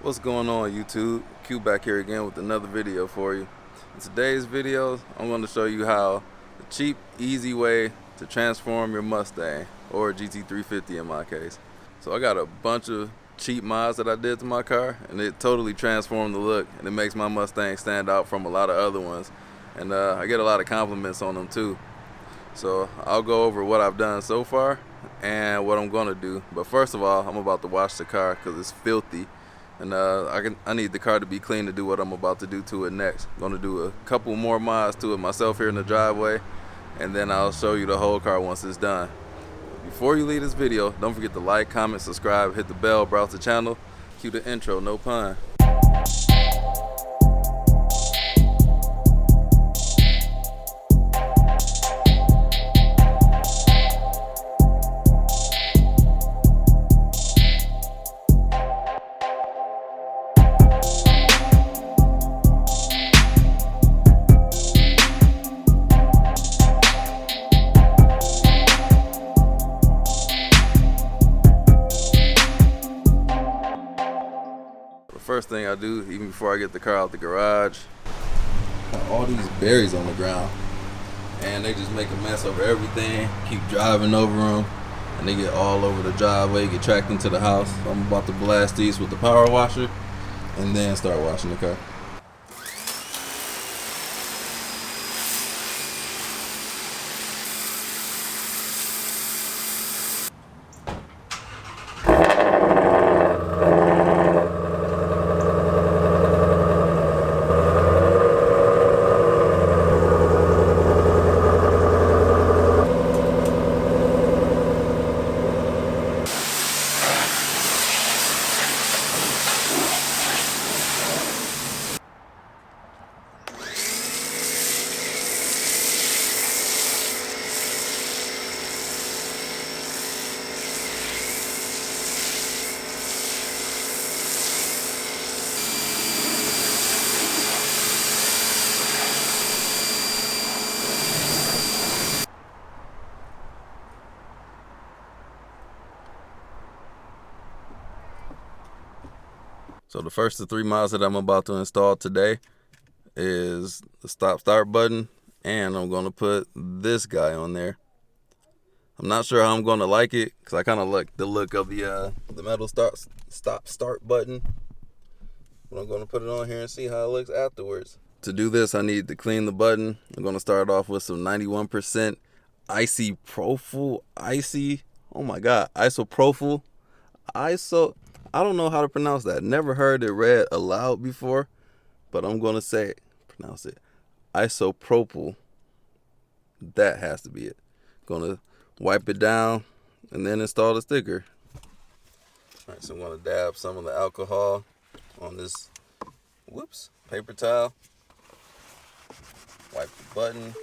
What's going on, YouTube? Q back here again with another video for you. In today's video, I'm going to show you how the cheap, easy way to transform your Mustang, or GT350 in my case. So I got a bunch of cheap mods that I did to my car, and it totally transformed the look, and it makes my Mustang stand out from a lot of other ones. And I get a lot of compliments on them too. So I'll go over what I've done so far and what I'm going to do. But first of all, I'm about to wash the car because it's filthy. And I need the car to be clean to do what I'm about to do to it next. I'm going to do a couple more mods to it myself here in the driveway, and then I'll show you the whole car once it's done. Before you leave this video, don't forget to like, comment, subscribe, hit the bell, browse the channel. Cue the intro, no pun. First thing I do, even before I get the car out the garage, got all these berries on the ground, and they just make a mess over everything. Keep driving over them, and they get all over the driveway, get tracked into the house. So I'm about to blast these with the power washer, and then start washing the car. So the first of 3 mods that I'm about to install today is the stop start button, and I'm going to put this guy on there. I'm not sure how I'm going to like it because I kind of like the look of the metal stop start button, but I'm going to put it on here and see how it looks afterwards. To do this, I need to clean the button. I'm going to start off with some 91% isopropyl. I don't know how to pronounce that. Never heard it read aloud before, but I'm going to say it. Pronounce it. Isopropyl. That has to be it. Going to wipe it down and then install the sticker. All right, so I'm going to dab some of the alcohol on this, paper towel. Wipe the button.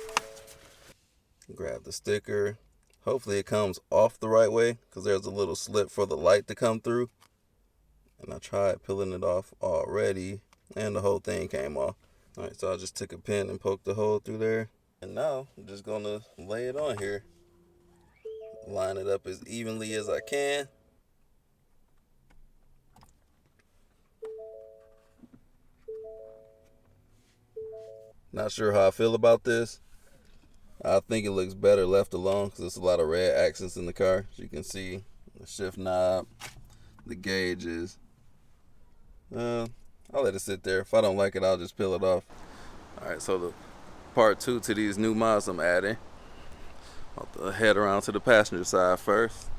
Grab the sticker. Hopefully it comes off the right way because there's a little slit for the light to come through. And I tried peeling it off already, and the whole thing came off. All right, so I just took a pin and poked the hole through there. And now I'm just gonna lay it on here. Line it up as evenly as I can. Not sure how I feel about this. I think it looks better left alone because there's a lot of red accents in the car. As you can see, the shift knob, the gauges. I'll let it sit there. If I don't like it, I'll just peel it off. Alright, so the part 2 to these new mods I'm adding. I'll head around to the passenger side first.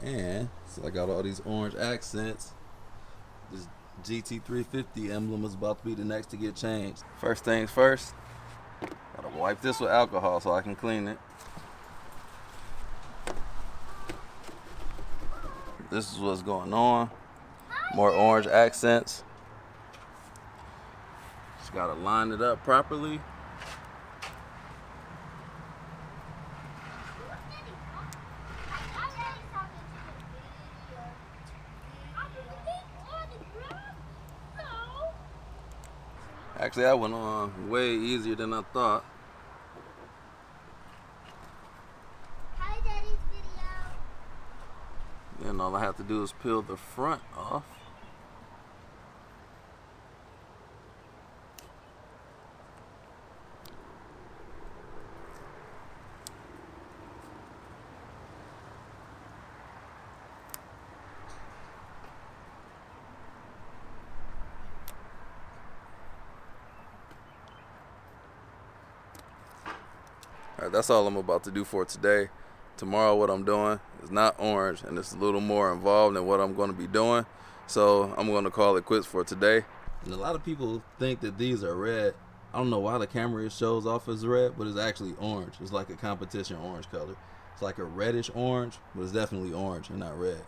And so I got all these orange accents. This GT350 emblem is about to be the next to get changed. First things first, gotta wipe this with alcohol so I can clean it. This is what's going on. More orange accents. Just gotta line it up properly. Actually, that went on way easier than I thought. Hi, Daddy's video. Then all I have to do is peel the front off. Alright, that's all I'm about to do for today. Tomorrow what I'm doing is not orange, and it's a little more involved in what I'm going to be doing. So I'm going to call it quits for today. And a lot of people think that these are red. I don't know why the camera shows off as red, but it's actually orange. It's like a competition orange color. It's like a reddish orange, but it's definitely orange and not red.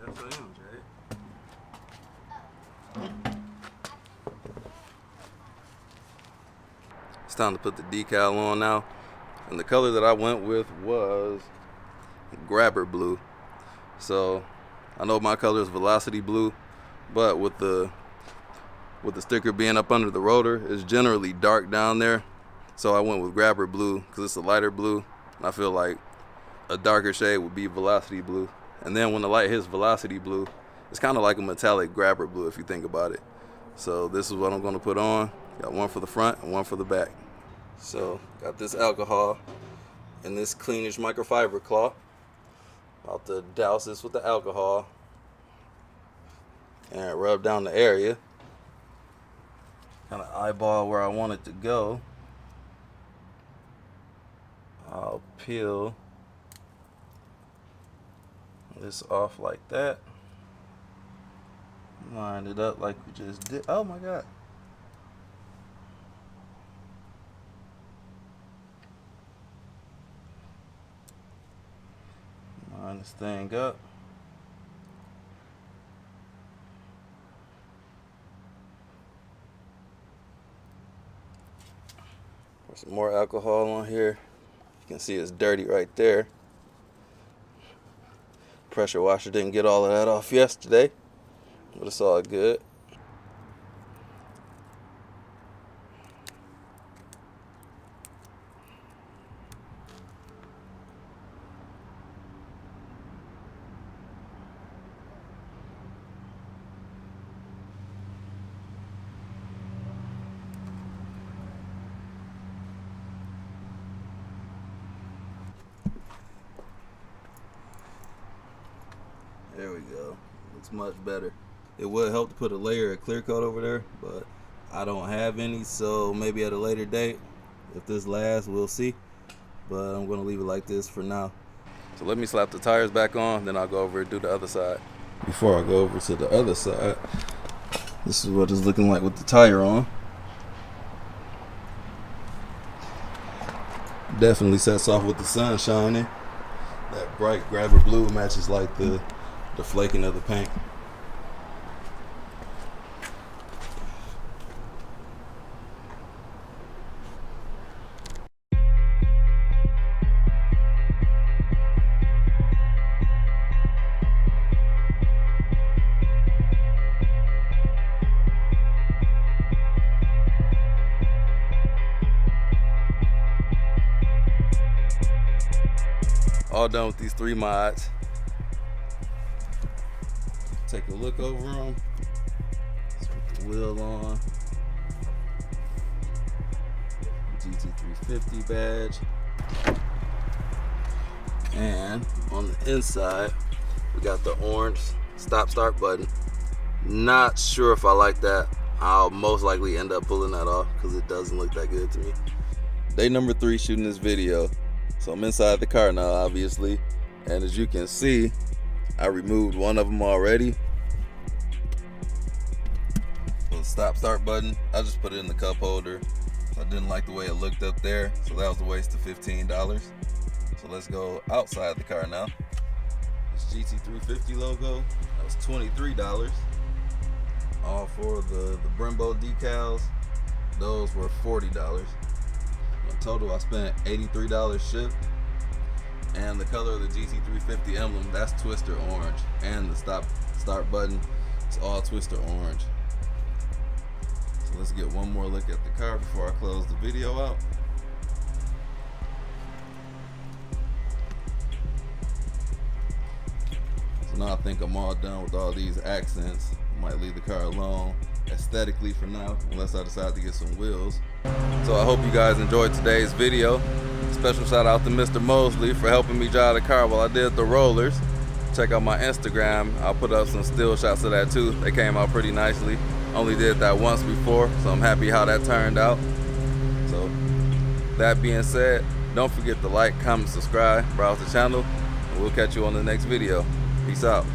Yes, I am, Jay. It's time to put the decal on now. And the color that I went with was grabber blue. So I know my color is velocity blue, but with the sticker being up under the rotor, it's generally dark down there. So I went with grabber blue because it's a lighter blue. And I feel like a darker shade would be velocity blue. And then when the light hits velocity blue, it's kind of like a metallic grabber blue if you think about it. So this is what I'm going to put on. Got one for the front and one for the back. So got this alcohol in this cleanish microfiber cloth. About to douse this with the alcohol and rub down the area. Kind of eyeball where I want it to go. I'll peel this off like that. Line it up like we just did. Oh my God. Line this thing up. Pour some more alcohol on here. You can see it's dirty right there. Pressure washer didn't get all of that off yesterday, but it's all good. There we go. Looks much better. It would help to put a layer of clear coat over there, but I don't have any, so maybe at a later date, if this lasts, we'll see. But I'm gonna leave it like this for now. So let me slap the tires back on, then I'll go over and do the other side. Before I go over to the other side, this is what it's looking like with the tire on. Definitely sets off with the sun shining. That bright grabber blue matches like the flaking of the paint. All done with these 3 mods. Take a look over them. Let's put the wheel on. GT350 badge. And on the inside, we got the orange stop start button. Not sure if I like that. I'll most likely end up pulling that off because it doesn't look that good to me. Day number 3 shooting this video. So I'm inside the car now, obviously. And as you can see, I removed one of them already. The stop start button, I just put it in the cup holder. I didn't like the way it looked up there, so that was a waste of $15. So let's go outside the car now. This GT350 logo, that was $23. All for the Brembo decals, those were $40. In total, I spent $83 shipped, And the color of the GT350 emblem, that's Twister orange. And the start button, it's all Twister orange. So let's get one more look at the car before I close the video out. So now I think I'm all done with all these accents. I might leave the car alone aesthetically for now, unless I decide to get some wheels. So I hope you guys enjoyed today's video. Special shout out to Mr. Mosley for helping me drive the car while I did the rollers. Check out my Instagram. I'll put up some still shots of that too. They came out pretty nicely. Only did that once before, so I'm happy how that turned out. So that being said, don't forget to like, comment, subscribe, browse the channel, and we'll catch you on the next video. Peace out.